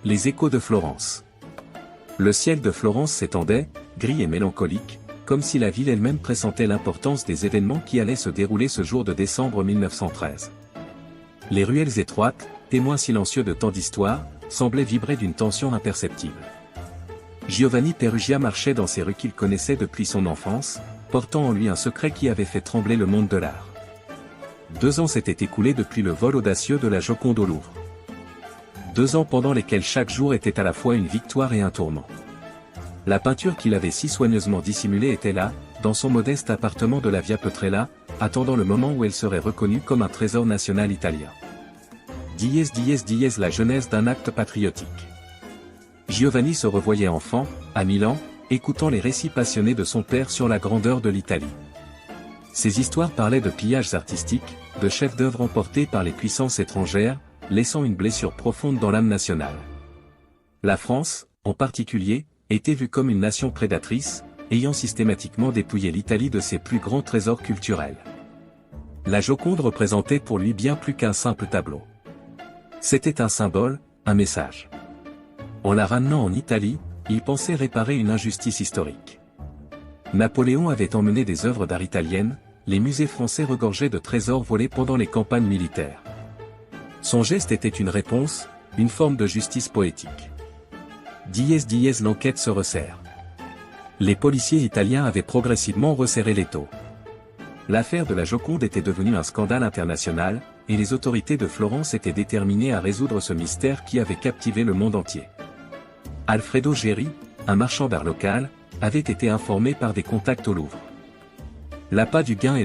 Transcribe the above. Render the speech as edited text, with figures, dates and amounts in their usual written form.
Les échos de Florence. Le ciel de Florence s'étendait, gris et mélancolique, comme si la ville elle-même pressentait l'importance des événements qui allaient se dérouler ce jour de décembre 1913. Les ruelles étroites, témoins silencieux de tant d'histoires, semblaient vibrer d'une tension imperceptible. Giovanni Peruggia marchait dans ces rues qu'il connaissait depuis son enfance, portant en lui un secret qui avait fait trembler le monde de l'art. 2 ans s'étaient écoulés depuis le vol audacieux de la Joconde au Louvre. 2 ans pendant lesquels chaque jour était à la fois une victoire et un tourment. La peinture qu'il avait si soigneusement dissimulée était là, dans son modeste appartement de la Via Petrella, attendant le moment où elle serait reconnue comme un trésor national italien. Dies la genèse d'un acte patriotique. Giovanni se revoyait enfant, à Milan, écoutant les récits passionnés de son père sur la grandeur de l'Italie. Ces histoires parlaient de pillages artistiques, de chefs-d'œuvre emportés par les puissances étrangères, laissant une blessure profonde dans l'âme nationale. La France, en particulier, était vue comme une nation prédatrice, ayant systématiquement dépouillé l'Italie de ses plus grands trésors culturels. La Joconde représentait pour lui bien plus qu'un simple tableau. C'était un symbole, un message. En la ramenant en Italie, il pensait réparer une injustice historique. Napoléon avait emmené des œuvres d'art italiennes, les musées français regorgeaient de trésors volés pendant les campagnes militaires. Son geste était une réponse, une forme de justice poétique. Dies l'enquête se resserre. Les policiers italiens avaient progressivement resserré l'étau. L'affaire de la Joconde était devenue un scandale international, et les autorités de Florence étaient déterminées à résoudre ce mystère qui avait captivé le monde entier. Alfredo Geri, un marchand d'art local, avait été informé par des contacts au Louvre. L'appât du gain et le